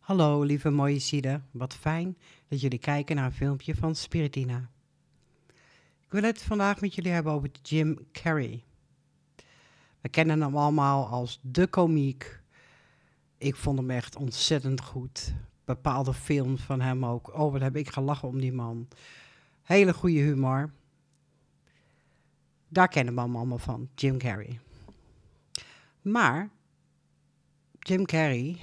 Hallo lieve mooie zielen, wat fijn dat jullie kijken naar een filmpje van Spiritina. Ik wil het vandaag met jullie hebben over Jim Carrey. We kennen hem allemaal als de komiek. Ik vond hem echt ontzettend goed. Bepaalde films van hem ook. Oh, wat heb ik gelachen om die man. Hele goede humor. Daar kennen we hem allemaal van, Jim Carrey. Maar Jim Carrey,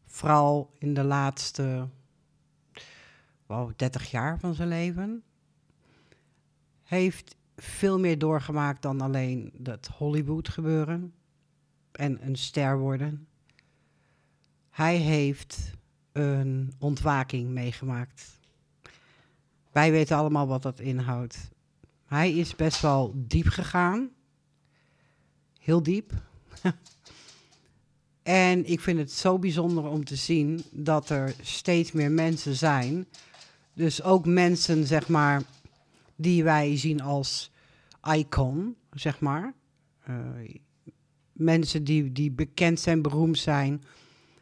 vooral in de laatste 30 jaar van zijn leven, heeft veel meer doorgemaakt dan alleen dat Hollywood gebeuren en een ster worden. Hij heeft een ontwaking meegemaakt. Wij weten allemaal wat dat inhoudt. Hij is best wel diep gegaan. Heel diep. En ik vind het zo bijzonder om te zien dat er steeds meer mensen zijn. Dus ook mensen, zeg maar, die wij zien als icon, zeg maar. Mensen die bekend zijn, beroemd zijn.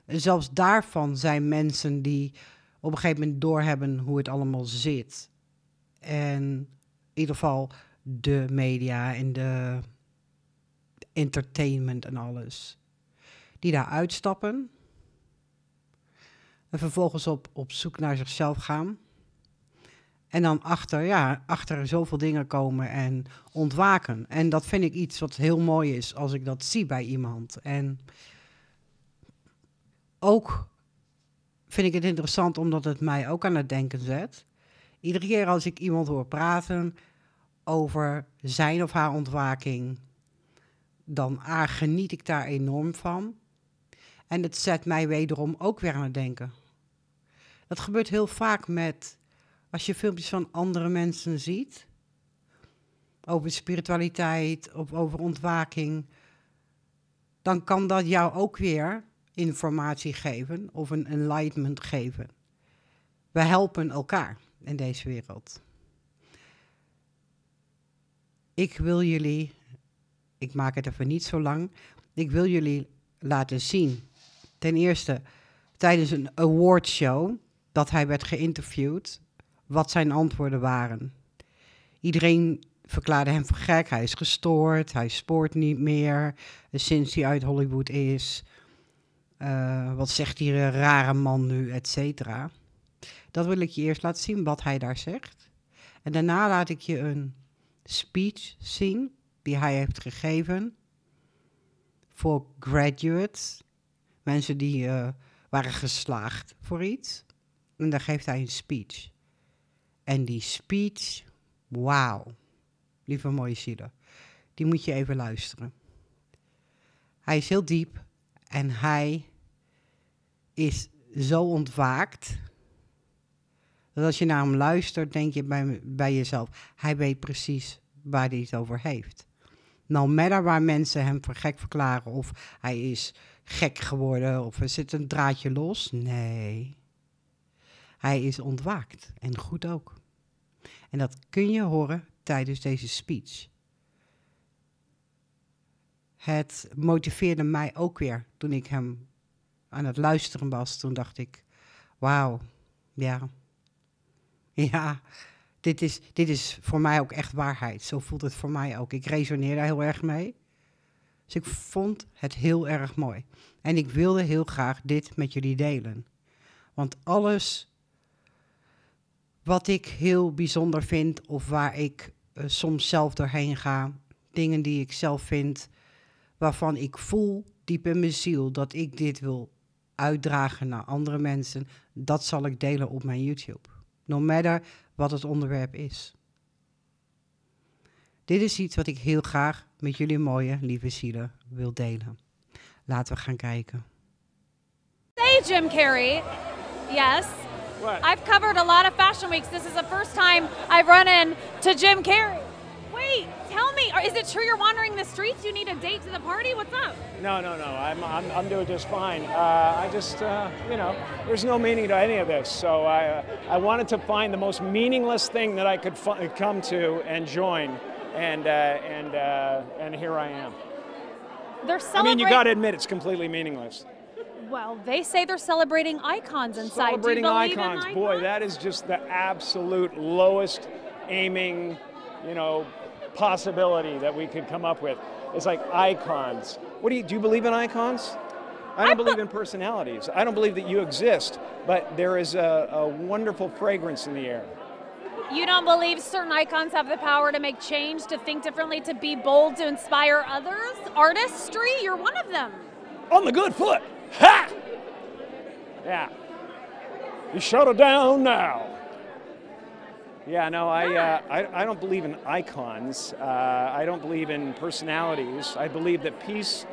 Zelfs daarvan zijn mensen die op een gegeven moment doorhebben hoe het allemaal zit. En in ieder geval de media en de entertainment en alles. Die daar uitstappen. En vervolgens op zoek naar zichzelf gaan. En dan achter zoveel dingen komen en ontwaken. En dat vind ik iets wat heel mooi is als ik dat zie bij iemand. En ook vind ik het interessant omdat het mij ook aan het denken zet. Iedere keer als ik iemand hoor praten over zijn of haar ontwaking, dan geniet ik daar enorm van. En het zet mij wederom ook weer aan het denken. Dat gebeurt heel vaak als je filmpjes van andere mensen ziet, over spiritualiteit of over ontwaking, dan kan dat jou ook weer informatie geven of een enlightenment geven. We helpen elkaar in deze wereld. Ik maak het even niet zo lang, ik wil jullie laten zien, ten eerste tijdens een awardshow, dat hij werd geïnterviewd, wat zijn antwoorden waren. Iedereen verklaarde hem voor gek, hij is gestoord, hij spoort niet meer, sinds hij uit Hollywood is. Wat zegt die rare man nu, et cetera. Dat wil ik je eerst laten zien, wat hij daar zegt. En daarna laat ik je een speech zien, die hij heeft gegeven voor graduates, mensen die waren geslaagd voor iets. En dan geeft hij een speech. En die speech, wauw, lieve mooie zielen, die moet je even luisteren. Hij is heel diep en hij is zo ontwaakt, dat als je naar hem luistert, denk je bij jezelf, hij weet precies waar hij het over heeft. No matter waar mensen hem voor gek verklaren, of hij is gek geworden, of er zit een draadje los. Nee, hij is ontwaakt en goed ook. En dat kun je horen tijdens deze speech. Het motiveerde mij ook weer toen ik hem aan het luisteren was. Toen dacht ik, wauw, ja, dit is voor mij ook echt waarheid. Zo voelt het voor mij ook. Ik resoneer daar heel erg mee. Dus ik vond het heel erg mooi. En ik wilde heel graag dit met jullie delen. Want alles wat ik heel bijzonder vind, of waar ik soms zelf doorheen ga, dingen die ik zelf vind, waarvan ik voel diep in mijn ziel dat ik dit wil uitdragen naar andere mensen, dat zal ik delen op mijn YouTube. No matter wat het onderwerp is. Dit is iets wat ik heel graag met jullie mooie, lieve zielen wil delen. Laten we gaan kijken. Hey, Jim Carrey. Yes. What? I've covered a lot of fashion weeks. This is the first time I've run into Jim Carrey. Wait, tell me, is it true you're wandering the streets? You need a date to the party? What's up? No. I'm doing just fine. I just, there's no meaning to any of this. So I wanted to find the most meaningless thing that I could come to and join, and here I am. They're I mean, celebrating. you got to admit it's completely meaningless. Well, they say they're celebrating icons inside. Celebrating Do you believe icons. in icons? Boy, that is just the absolute lowest aiming, possibility that we could come up with. It's like icons. Do you believe in icons? I don't believe in personalities. I don't believe that you exist, but there is a wonderful fragrance in the air. You don't believe certain icons have the power to make change, to think differently, to be bold, to inspire others? Artistry, you're one of them. On the good foot. Ha! Yeah. You shut it down now. Yeah, no, I don't believe in icons. I don't believe in personalities. I believe that peace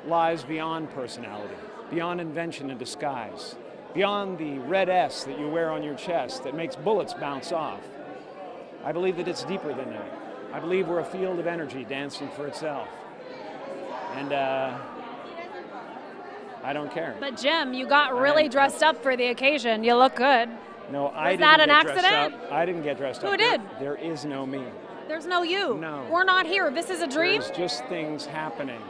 lies beyond personality, beyond invention and disguise, beyond the red S that you wear on your chest that makes bullets bounce off. I believe that it's deeper than that. I believe we're a field of energy dancing for itself. And I don't care. But Jim, you got really dressed up for the occasion. You look good. No, I didn't that an get dressed accident? up. I didn't get dressed up. Who did? There is no me. There's no you. No. We're not here. This is a dream? There's just things happening.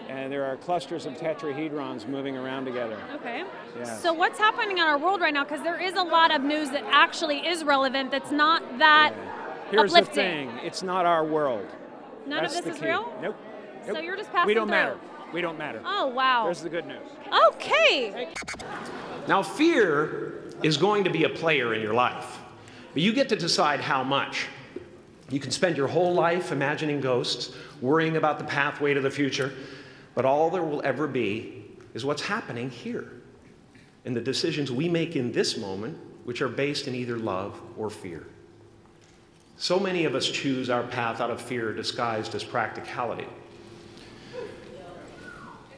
And there are clusters of tetrahedrons moving around together. Okay. Yes. So what's happening in our world right now? Because there is a lot of news that actually is relevant that's not that Here's uplifting. the thing. It's not our world. None That's of this the is key. real? Nope. So you're just passing We don't through. matter. We don't matter. Oh, wow. There's the good news. Okay. Now, fear is going to be a player in your life, but you get to decide how much. You can spend your whole life imagining ghosts, worrying about the pathway to the future, but all there will ever be is what's happening here, and the decisions we make in this moment, which are based in either love or fear. So many of us choose our path out of fear disguised as practicality.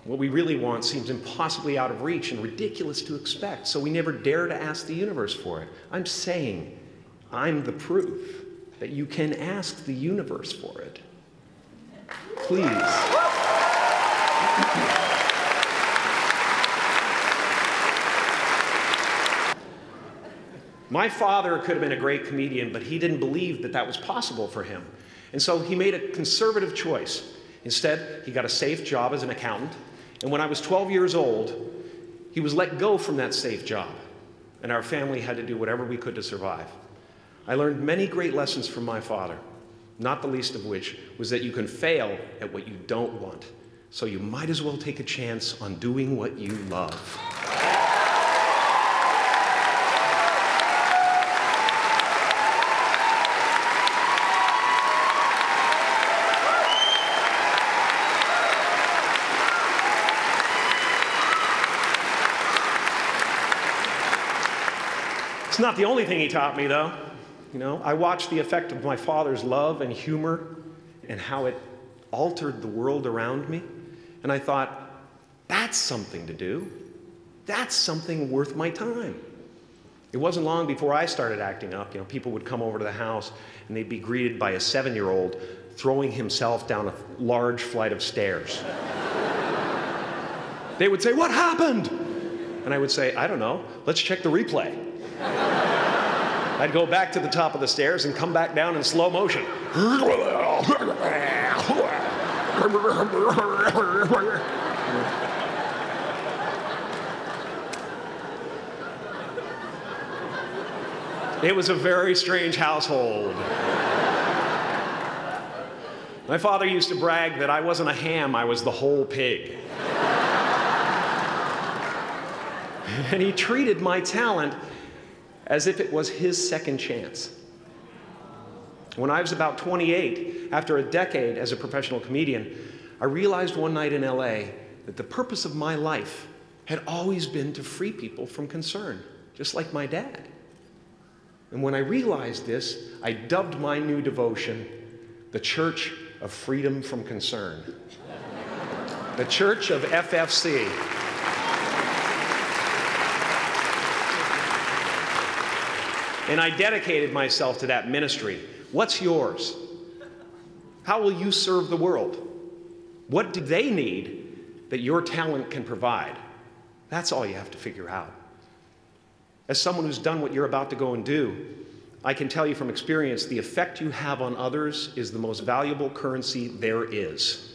What we really want seems impossibly out of reach and ridiculous to expect, so we never dare to ask the universe for it. I'm saying I'm the proof that you can ask the universe for it. Please. My father could have been a great comedian, but he didn't believe that that was possible for him. And so he made a conservative choice. Instead, he got a safe job as an accountant. And when I was 12 years old, he was let go from that safe job. And our family had to do whatever we could to survive. I learned many great lessons from my father, not the least of which was that you can fail at what you don't want. So you might as well take a chance on doing what you love. It's not the only thing he taught me, though. You know, I watched the effect of my father's love and humor and how it altered the world around me. And I thought, that's something to do. That's something worth my time. It wasn't long before I started acting up. You know, people would come over to the house and they'd be greeted by a 7-year-old throwing himself down a large flight of stairs. They would say, "What happened?" And I would say, "I don't know. Let's check the replay." I'd go back to the top of the stairs and come back down in slow motion. It was a very strange household. My father used to brag that I wasn't a ham, I was the whole pig. And he treated my talent as if it was his second chance. When I was about 28, after a decade as a professional comedian, I realized one night in LA that the purpose of my life had always been to free people from concern, just like my dad. And when I realized this, I dubbed my new devotion the Church of Freedom from Concern. The Church of FFC. And I dedicated myself to that ministry. What's yours? How will you serve the world? What do they need that your talent can provide? That's all you have to figure out. As someone who's done what you're about to go and do, I can tell you from experience, the effect you have on others is the most valuable currency there is.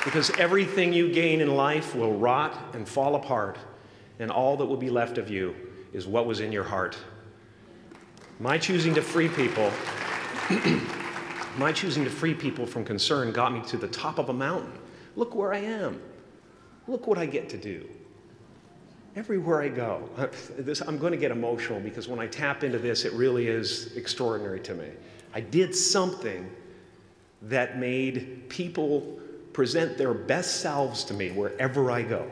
Because everything you gain in life will rot and fall apart, and all that will be left of you is what was in your heart. My choosing to free people, my choosing to free people from concern got me to the top of a mountain. Look where I am. Look what I get to do. Everywhere I go. I'm going to get emotional because when I tap into this, it really is extraordinary to me. I did something that made people present their best selves to me wherever I go.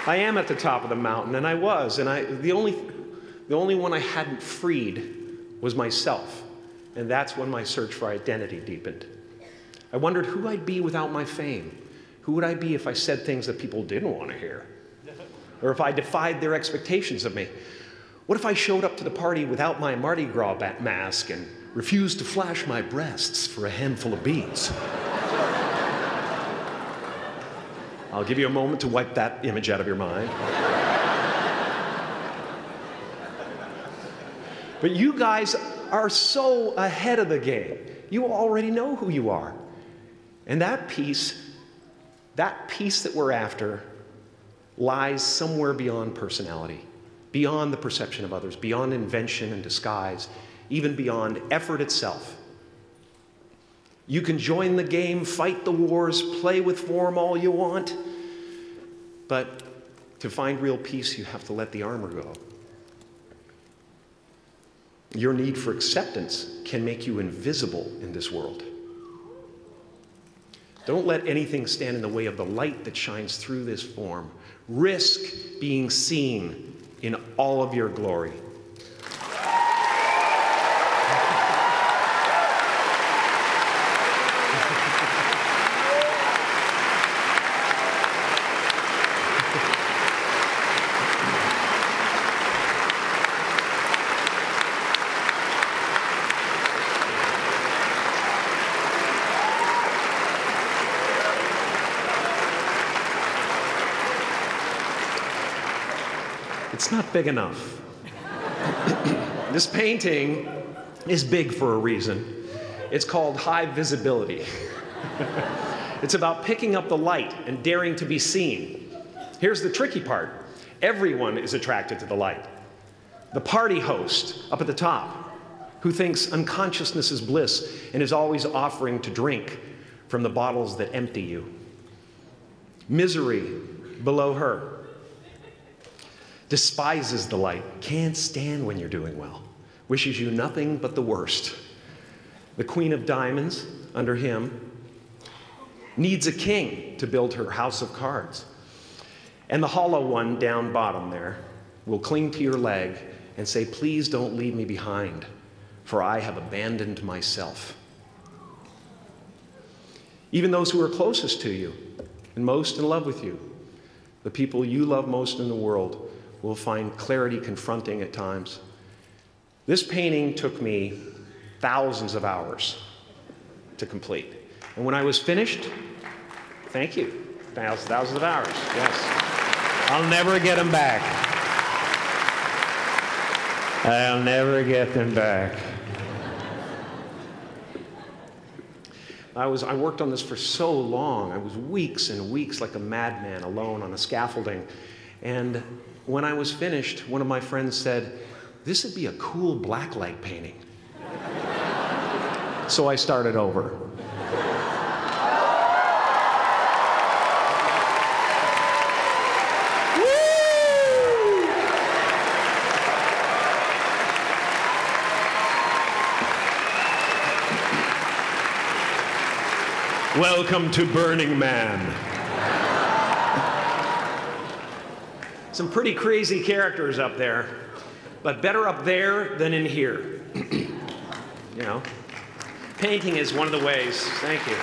I am at the top of the mountain, and I was, and the only one I hadn't freed was myself, and that's when my search for identity deepened. I wondered who I'd be without my fame. Who would I be if I said things that people didn't want to hear? Or if I defied their expectations of me? What if I showed up to the party without my Mardi Gras mask and refused to flash my breasts for a handful of beads? I'll give you a moment to wipe that image out of your mind. But you guys are so ahead of the game. You already know who you are. And that peace that we're after lies somewhere beyond personality, beyond the perception of others, beyond invention and disguise, even beyond effort itself. You can join the game, fight the wars, play with form all you want, but to find real peace, you have to let the armor go. Your need for acceptance can make you invisible in this world. Don't let anything stand in the way of the light that shines through this form. Risk being seen in all of your glory. It's not big enough. This painting is big for a reason. It's called high visibility. It's about picking up the light and daring to be seen. Here's the tricky part. Everyone is attracted to the light. The party host up at the top, who thinks unconsciousness is bliss and is always offering to drink from the bottles that empty you. Misery below her. Despises the light, can't stand when you're doing well, wishes you nothing but the worst. The Queen of Diamonds, under him, needs a king to build her house of cards. And the hollow one down bottom there will cling to your leg and say, please don't leave me behind, for I have abandoned myself. Even those who are closest to you and most in love with you, the people you love most in the world, will find clarity confronting at times. This painting took me thousands of hours to complete. And when I was finished, thank you, thousands of hours, yes. I'll never get them back. I'll never get them back. I worked on this for so long. I was weeks and weeks like a madman alone on a scaffolding. And when I was finished, one of my friends said, this would be a cool blacklight painting. So I started over. Welcome to Burning Man. Some pretty crazy characters up there, but better up there than in here. You know, painting is one of the ways, thank you.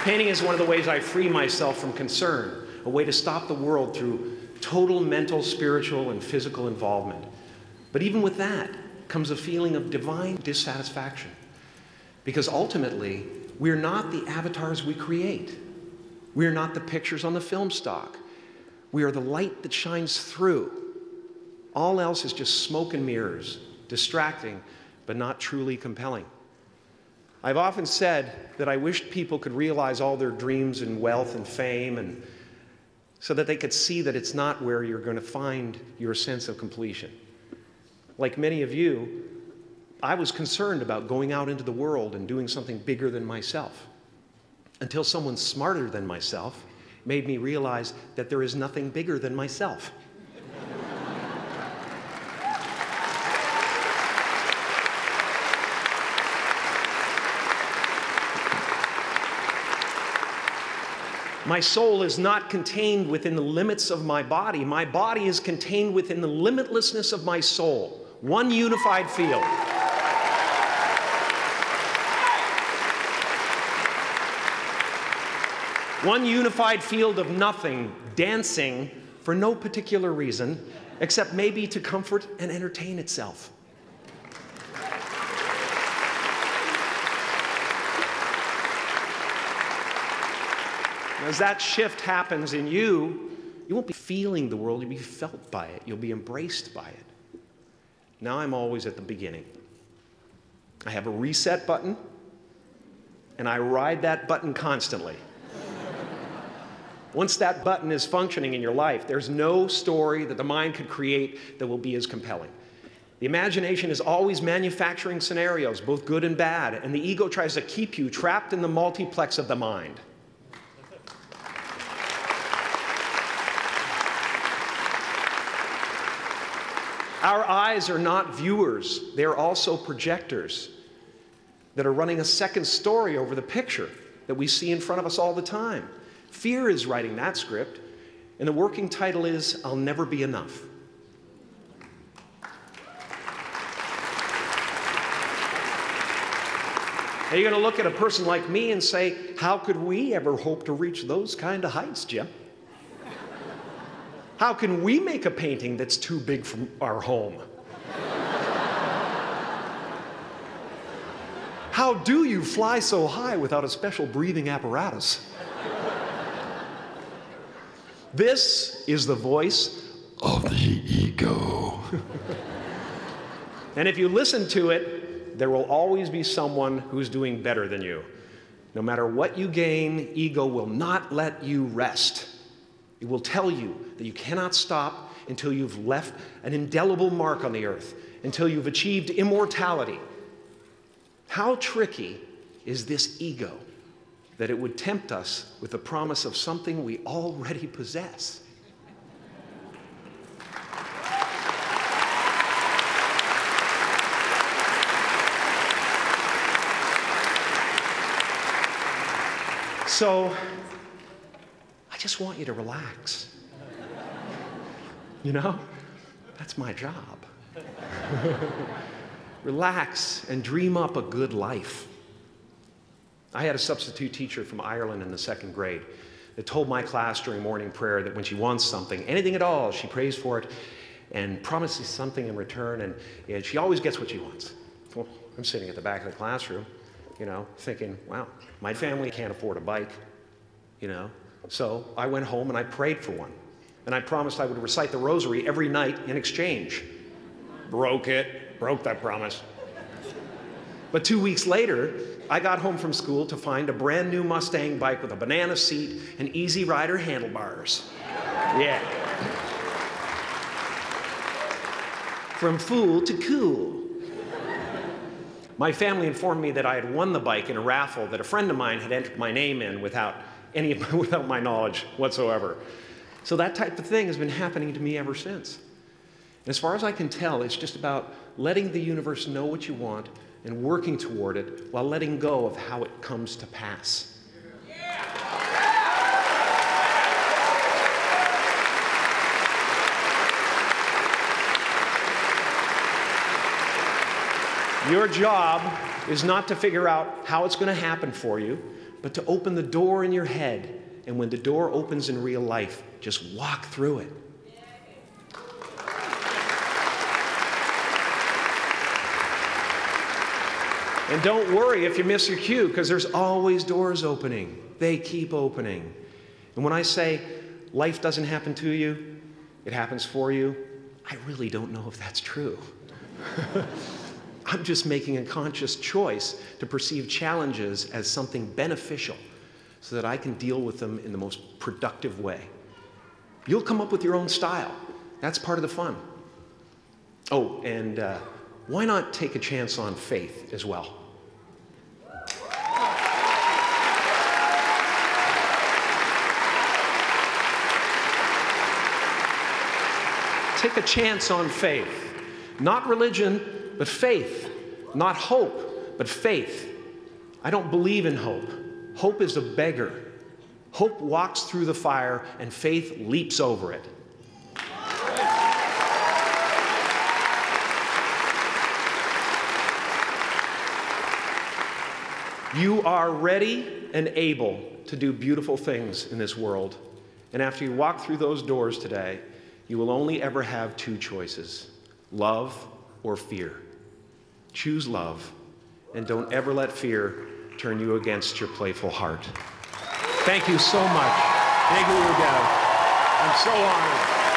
Painting is one of the ways I free myself from concern, a way to stop the world through total mental, spiritual, and physical involvement. But even with that comes a feeling of divine dissatisfaction, because ultimately, we're not the avatars we create. We're not the pictures on the film stock. We are the light that shines through. All else is just smoke and mirrors, distracting, but not truly compelling. I've often said that I wished people could realize all their dreams and wealth and fame, and so that they could see that it's not where you're going to find your sense of completion. Like many of you, I was concerned about going out into the world and doing something bigger than myself, until someone smarter than myself made me realize that there is nothing bigger than myself. My soul is not contained within the limits of my body. My body is contained within the limitlessness of my soul. One unified field. One unified field of nothing, dancing for no particular reason, except maybe to comfort and entertain itself. As that shift happens in you, you won't be feeling the world, you'll be felt by it. You'll be embraced by it. Now I'm always at the beginning. I have a reset button, and I ride that button constantly. Once that button is functioning in your life, there's no story that the mind could create that will be as compelling. The imagination is always manufacturing scenarios, both good and bad, and the ego tries to keep you trapped in the multiplex of the mind. Our eyes are not viewers, they're also projectors that are running a second story over the picture that we see in front of us all the time. Fear is writing that script, and the working title is, I'll Never Be Enough. Now you're going to look at a person like me and say, how could we ever hope to reach those kind of heights, Jim? How can we make a painting that's too big for our home? How do you fly so high without a special breathing apparatus? This is the voice of the ego. And if you listen to it, there will always be someone who's doing better than you. No matter what you gain, ego will not let you rest. It will tell you that you cannot stop until you've left an indelible mark on the earth, until you've achieved immortality. How tricky is this ego that it would tempt us with the promise of something we already possess? So, I just want you to relax. You know, that's my job. Relax and dream up a good life. I had a substitute teacher from Ireland in the 2nd grade that told my class during morning prayer that when she wants something, anything at all, she prays for it and promises something in return, and she always gets what she wants. Well, I'm sitting at the back of the classroom, you know, thinking, wow, my family can't afford a bike, you know. So I went home and I prayed for one. And I promised I would recite the rosary every night in exchange. Broke that promise. But 2 weeks later, I got home from school to find a brand new Mustang bike with a banana seat and Easy Rider handlebars. Yeah. From fool to cool. My family informed me that I had won the bike in a raffle that a friend of mine had entered my name in without my knowledge whatsoever. So that type of thing has been happening to me ever since. And as far as I can tell, it's just about letting the universe know what you want and working toward it while letting go of how it comes to pass. Your job is not to figure out how it's going to happen for you, but to open the door in your head. And when the door opens in real life, just walk through it. And don't worry if you miss your cue, because there's always doors opening. They keep opening. And when I say, life doesn't happen to you, it happens for you, I really don't know if that's true. I'm just making a conscious choice to perceive challenges as something beneficial so that I can deal with them in the most productive way. You'll come up with your own style. That's part of the fun. Oh, and why not take a chance on faith as well? Take a chance on faith. Not religion, but faith. Not hope, but faith. I don't believe in hope. Hope is a beggar. Hope walks through the fire, and faith leaps over it. You are ready and able to do beautiful things in this world. And after you walk through those doors today, you will only ever have two choices: love or fear. Choose love, and don't ever let fear turn you against your playful heart. Thank you so much. Thank you, Dev. I'm so honored.